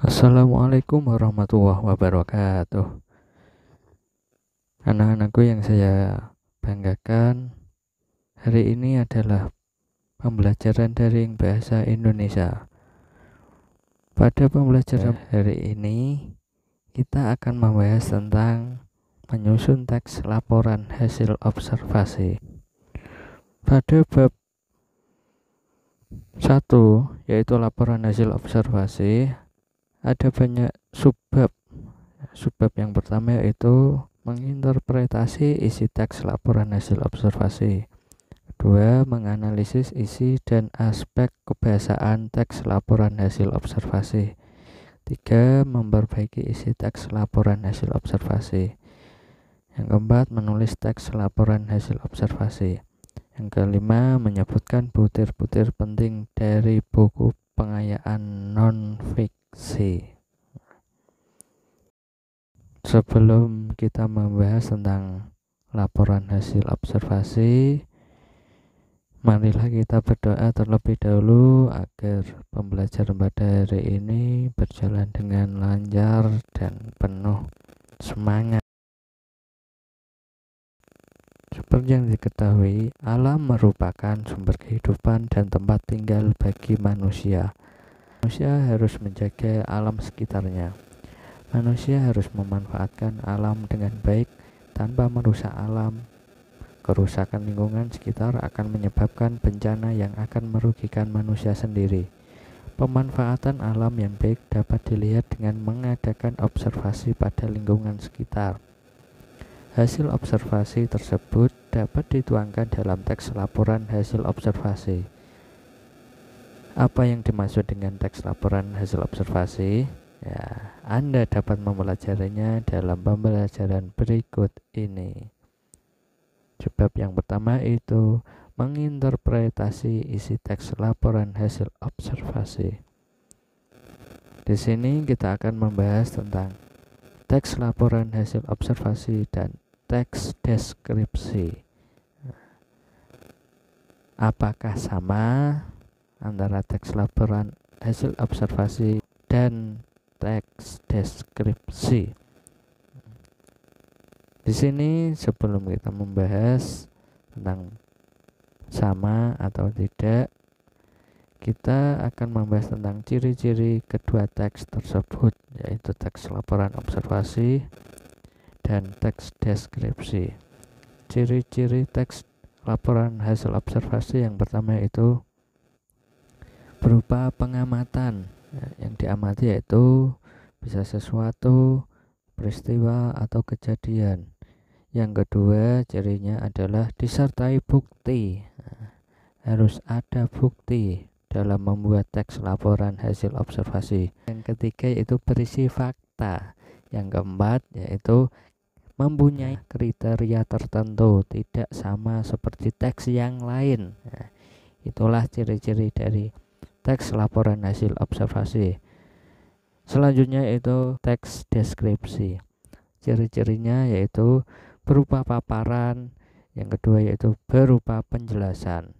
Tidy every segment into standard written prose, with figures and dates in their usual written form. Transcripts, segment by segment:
Assalamualaikum warahmatullahi wabarakatuh. Anak-anakku yang saya banggakan, hari ini adalah pembelajaran daring bahasa Indonesia. Pada pembelajaran hari ini, kita akan membahas tentang menyusun teks laporan hasil observasi. Pada bab 1, yaitu laporan hasil observasi, ada banyak subbab. Subbab yang pertama yaitu menginterpretasi isi teks laporan hasil observasi. Kedua, menganalisis isi dan aspek kebahasaan teks laporan hasil observasi. Tiga, memperbaiki isi teks laporan hasil observasi. Yang keempat, menulis teks laporan hasil observasi. Yang kelima, menyebutkan butir-butir penting dari buku pengayaan non-fiksi. Sebelum kita membahas tentang laporan hasil observasi, marilah kita berdoa terlebih dahulu agar pembelajaran pada hari ini berjalan dengan lancar dan penuh semangat. Seperti yang diketahui, alam merupakan sumber kehidupan dan tempat tinggal bagi manusia. Manusia harus menjaga alam sekitarnya. Manusia harus memanfaatkan alam dengan baik tanpa merusak alam. Kerusakan lingkungan sekitar akan menyebabkan bencana yang akan merugikan manusia sendiri. Pemanfaatan alam yang baik dapat dilihat dengan mengadakan observasi pada lingkungan sekitar. Hasil observasi tersebut dapat dituangkan dalam teks laporan hasil observasi. Apa yang dimaksud dengan teks laporan hasil observasi? Ya, Anda dapat mempelajarinya dalam pembelajaran berikut ini. Sebab yang pertama itu menginterpretasi isi teks laporan hasil observasi. Di sini kita akan membahas tentang teks laporan hasil observasi dan teks deskripsi. Apakah sama antara teks laporan hasil observasi dan teks deskripsi? Di sini sebelum kita membahas tentang sama atau tidak, kita akan membahas tentang ciri-ciri kedua teks tersebut, yaitu teks laporan observasi dan teks deskripsi. Ciri-ciri teks laporan hasil observasi yang pertama itu berupa pengamatan. Yang diamati yaitu bisa sesuatu, peristiwa, atau kejadian. Yang kedua, cirinya adalah disertai bukti. Harus ada bukti dalam membuat teks laporan hasil observasi. Yang ketiga yaitu berisi fakta. Yang keempat yaitu mempunyai kriteria tertentu, tidak sama seperti teks yang lain. Itulah ciri-ciri dari teks laporan hasil observasi. Selanjutnya yaitu teks deskripsi. Ciri-cirinya yaitu berupa paparan, yang kedua yaitu berupa penjelasan.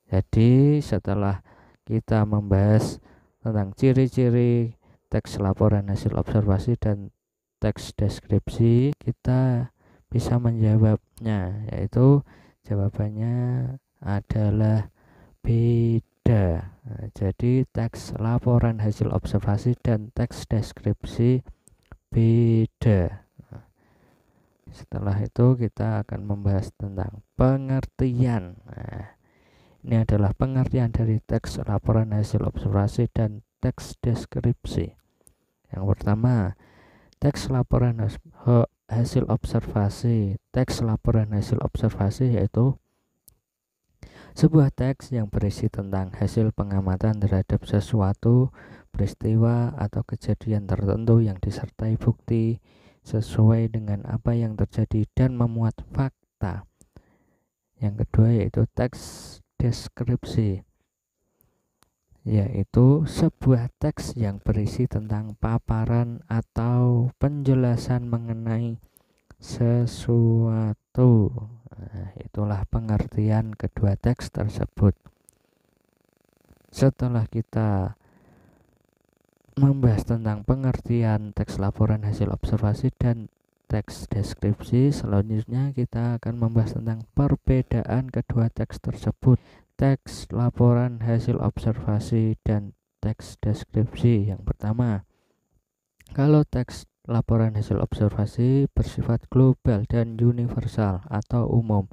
Jadi setelah kita membahas tentang ciri-ciri teks laporan hasil observasi dan teks deskripsi, kita bisa menjawabnya, yaitu jawabannya adalah beda. Jadi teks laporan hasil observasi dan teks deskripsi beda. Setelah itu kita akan membahas tentang pengertian. Ini adalah pengertian dari teks laporan hasil observasi dan teks deskripsi. Yang pertama, teks laporan hasil observasi. Teks laporan hasil observasi yaitu sebuah teks yang berisi tentang hasil pengamatan terhadap sesuatu, peristiwa, atau kejadian tertentu yang disertai bukti sesuai dengan apa yang terjadi dan memuat fakta. Yang kedua yaitu teks deskripsi, yaitu sebuah teks yang berisi tentang paparan atau penjelasan mengenai sesuatu. Itulah pengertian kedua teks tersebut. Setelah kita membahas tentang pengertian teks laporan hasil observasi dan teks deskripsi. Selanjutnya kita akan membahas tentang perbedaan kedua teks tersebut, teks laporan hasil observasi dan teks deskripsi. Yang pertama, kalau teks laporan hasil observasi bersifat global dan universal atau umum,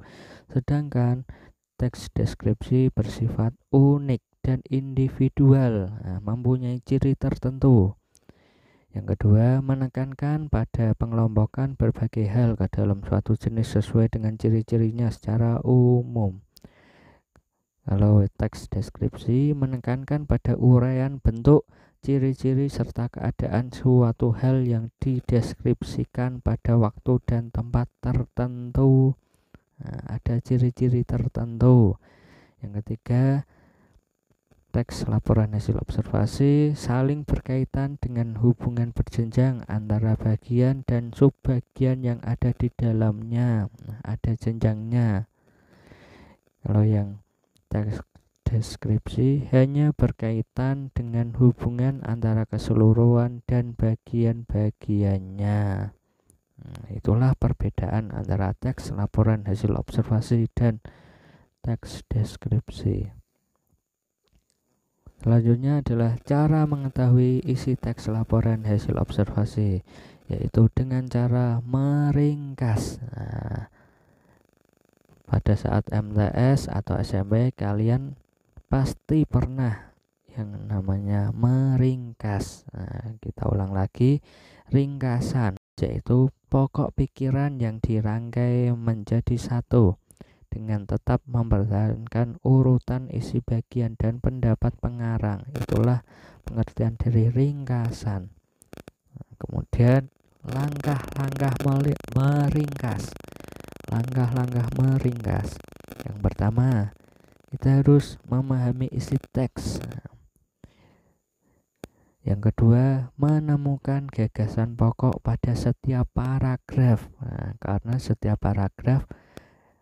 sedangkan teks deskripsi bersifat unik dan individual, mempunyai ciri tertentu. Yang kedua, menekankan pada pengelompokan berbagai hal ke dalam suatu jenis sesuai dengan ciri-cirinya secara umum. Kalau teks deskripsi menekankan pada uraian bentuk, ciri-ciri serta keadaan suatu hal yang dideskripsikan pada waktu dan tempat tertentu. Ada ciri-ciri tertentu. Yang ketiga, teks laporan hasil observasi saling berkaitan dengan hubungan berjenjang antara bagian dan subbagian yang ada di dalamnya. Ada jenjangnya. Kalau yang teks deskripsi hanya berkaitan dengan hubungan antara keseluruhan dan bagian-bagiannya. Itulah perbedaan antara teks laporan hasil observasi dan teks deskripsi. Selanjutnya adalah cara mengetahui isi teks laporan hasil observasi, yaitu dengan cara meringkas. Pada saat MTS atau SMP kalian pasti pernah yang namanya meringkas. Kita ulang lagi, ringkasan yaitu pokok pikiran yang dirangkai menjadi satu dengan tetap mempertahankan urutan isi bagian dan pendapat pengarang. Itulah pengertian dari ringkasan. Kemudian langkah-langkah meringkas. Langkah-langkah meringkas. Yang pertama, kita harus memahami isi teks. Yang kedua, menemukan gagasan pokok pada setiap paragraf. Karena setiap paragraf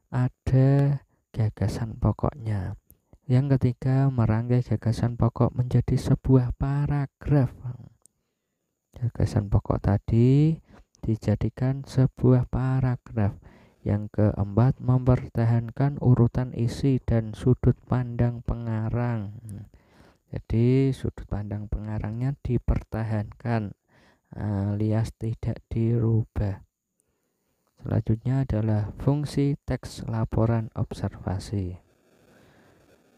ada gagasan pokoknya. Yang ketiga, merangkai gagasan pokok menjadi sebuah paragraf. Gagasan pokok tadi dijadikan sebuah paragraf. Yang keempat, mempertahankan urutan isi dan sudut pandang pengarang. Jadi sudut pandang pengarangnya dipertahankan alias tidak dirubah. Selanjutnya adalah fungsi teks laporan observasi.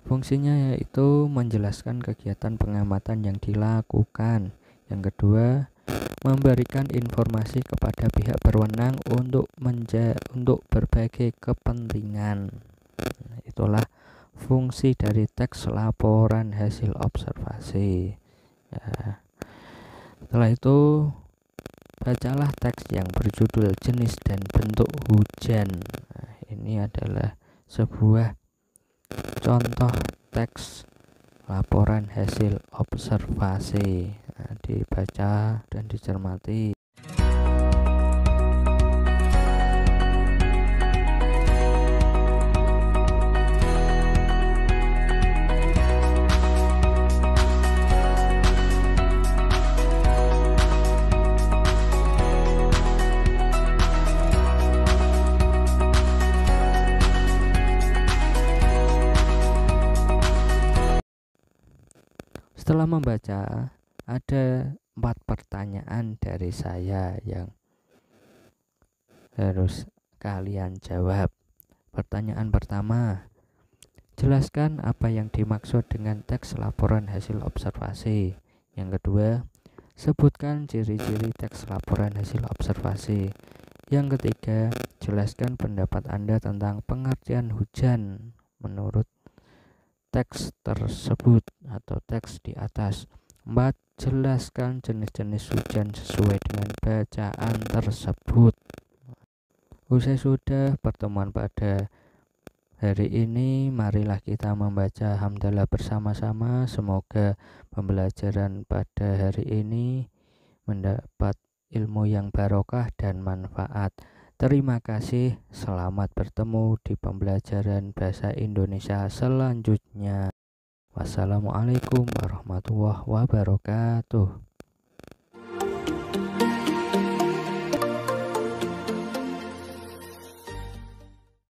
Fungsinya yaitu menjelaskan kegiatan pengamatan yang dilakukan. Yang kedua, memberikan informasi kepada pihak berwenang untuk berbagai kepentingan. Itulah fungsi dari teks laporan hasil observasi. Setelah itu, bacalah teks yang berjudul jenis dan bentuk hujan. Ini adalah sebuah contoh teks laporan hasil observasi. Dibaca dan dicermati. Setelah membaca, ada 4 pertanyaan dari saya yang harus kalian jawab. Pertanyaan pertama, jelaskan apa yang dimaksud dengan teks laporan hasil observasi. Yang kedua, sebutkan ciri-ciri teks laporan hasil observasi. Yang ketiga, jelaskan pendapat Anda tentang pengertian hujan menurut teks tersebut atau teks di atas. 4. Jelaskan jenis-jenis hujan sesuai dengan bacaan tersebut. Usai sudah pertemuan pada hari ini, marilah kita membaca hamdalah bersama-sama. Semoga pembelajaran pada hari ini mendapat ilmu yang barokah dan manfaat. Terima kasih, selamat bertemu di pembelajaran bahasa Indonesia selanjutnya. Wassalamualaikum warahmatullahi wabarakatuh.